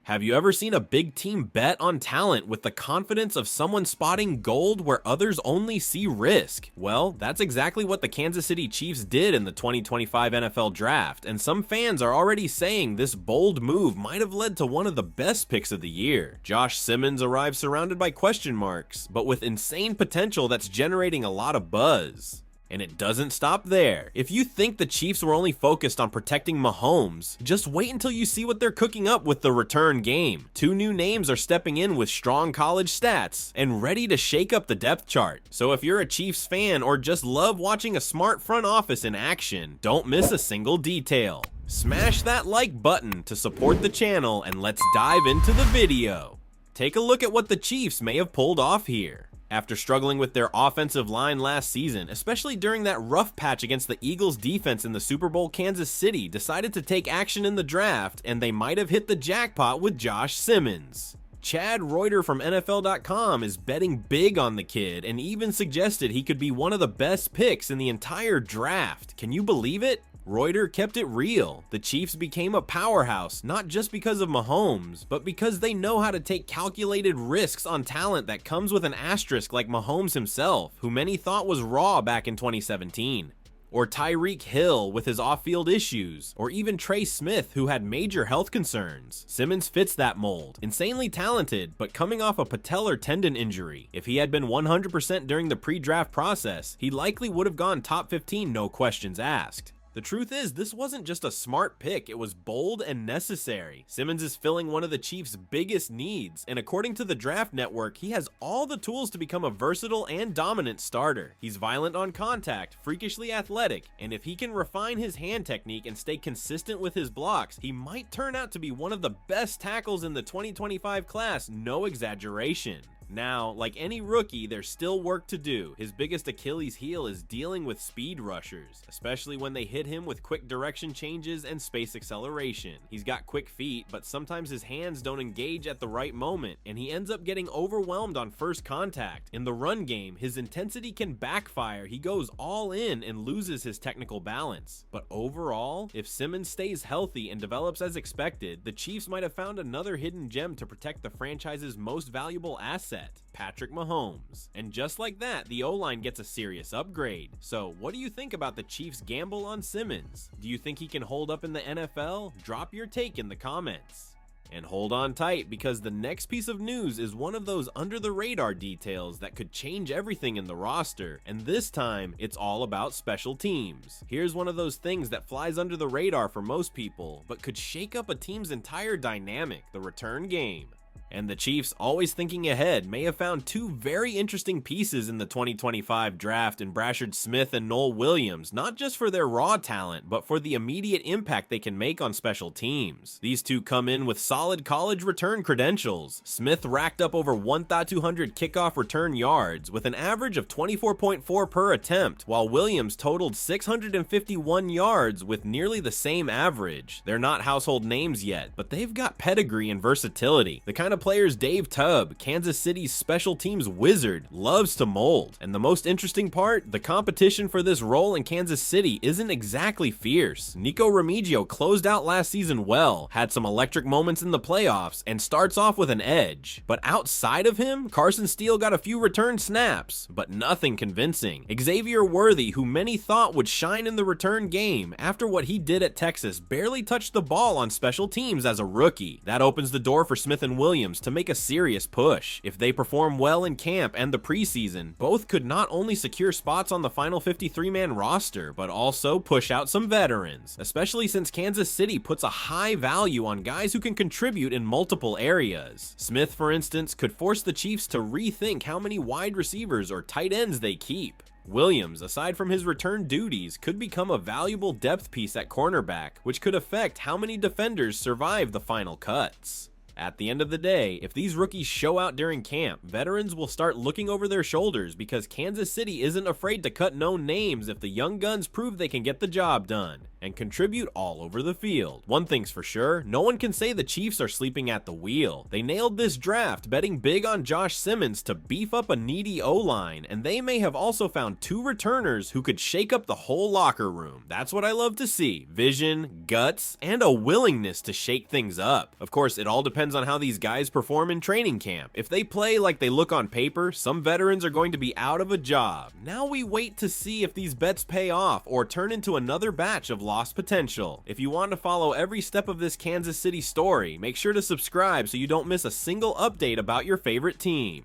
Have you ever seen a big team bet on talent with the confidence of someone spotting gold where others only see risk? Well, that's exactly what the Kansas City Chiefs did in the 2025 NFL Draft, and some fans are already saying this bold move might have led to one of the best picks of the year. Josh Simmons arrived surrounded by question marks, but with insane potential that's generating a lot of buzz. And it doesn't stop there. If you think the Chiefs were only focused on protecting Mahomes, just wait until you see what they're cooking up with the return game. Two new names are stepping in with strong college stats and ready to shake up the depth chart. So if you're a Chiefs fan or just love watching a smart front office in action, don't miss a single detail. Smash that like button to support the channel, and let's dive into the video. Take a look at what the Chiefs may have pulled off here. After struggling with their offensive line last season, especially during that rough patch against the Eagles defense in the Super Bowl, Kansas City decided to take action in the draft, and they might have hit the jackpot with Josh Simmons. Chad Reuter from NFL.com is betting big on the kid and even suggested he could be one of the best picks in the entire draft. Can you believe it? Reuter kept it real. The Chiefs became a powerhouse, not just because of Mahomes, but because they know how to take calculated risks on talent that comes with an asterisk like Mahomes himself, who many thought was raw back in 2017. Or Tyreek Hill with his off-field issues, or even Trey Smith who had major health concerns. Simmons fits that mold. Insanely talented, but coming off a patellar tendon injury. If he had been 100% during the pre-draft process, he likely would have gone top 15, no questions asked. The truth is, this wasn't just a smart pick, it was bold and necessary. Simmons is filling one of the Chiefs' biggest needs, and according to the Draft Network, he has all the tools to become a versatile and dominant starter. He's violent on contact, freakishly athletic, and if he can refine his hand technique and stay consistent with his blocks, he might turn out to be one of the best tackles in the 2025 class, no exaggeration. Now, like any rookie, there's still work to do. His biggest Achilles heel is dealing with speed rushers, especially when they hit him with quick direction changes and space acceleration. He's got quick feet, but sometimes his hands don't engage at the right moment, and he ends up getting overwhelmed on first contact. In the run game, his intensity can backfire. He goes all in and loses his technical balance. But overall, if Simmons stays healthy and develops as expected, the Chiefs might have found another hidden gem to protect the franchise's most valuable asset, Patrick Mahomes. And just like that, the O-line gets a serious upgrade. So what do you think about the Chiefs' gamble on Simmons? Do you think he can hold up in the NFL? Drop your take in the comments. And hold on tight, because the next piece of news is one of those under-the-radar details that could change everything in the roster, and this time, it's all about special teams. Here's one of those things that flies under the radar for most people, but could shake up a team's entire dynamic, the return game. And the Chiefs, always thinking ahead, may have found two very interesting pieces in the 2025 draft in Brashard Smith and Noel Williams, not just for their raw talent, but for the immediate impact they can make on special teams. These two come in with solid college return credentials. Smith racked up over 1,200 kickoff return yards, with an average of 24.4 per attempt, while Williams totaled 651 yards with nearly the same average. They're not household names yet, but they've got pedigree and versatility, the kind of players Dave Tubb, Kansas City's special teams wizard, loves to mold. And the most interesting part, the competition for this role in Kansas City isn't exactly fierce. Nico Remigio closed out last season well, had some electric moments in the playoffs, and starts off with an edge. But outside of him, Carson Steele got a few return snaps, but nothing convincing. Xavier Worthy, who many thought would shine in the return game after what he did at Texas, barely touched the ball on special teams as a rookie. That opens the door for Smith and Williams to make a serious push. If they perform well in camp and the preseason, both could not only secure spots on the final 53-man roster, but also push out some veterans, especially since Kansas City puts a high value on guys who can contribute in multiple areas. Smith, for instance, could force the Chiefs to rethink how many wide receivers or tight ends they keep. Williams, aside from his return duties, could become a valuable depth piece at cornerback, which could affect how many defenders survive the final cuts. At the end of the day, if these rookies show out during camp, veterans will start looking over their shoulders because Kansas City isn't afraid to cut known names if the young guns prove they can get the job done. and contribute all over the field. One thing's for sure, no one can say the Chiefs are sleeping at the wheel. They nailed this draft, betting big on Josh Simmons to beef up a needy O-line, and they may have also found 2 returners who could shake up the whole locker room. That's what I love to see: vision, guts, and a willingness to shake things up. Of course, it all depends on how these guys perform in training camp. If they play like they look on paper, some veterans are going to be out of a job. Now we wait to see if these bets pay off or turn into another batch of lost potential. If you want to follow every step of this Kansas City story, make sure to subscribe so you don't miss a single update about your favorite team.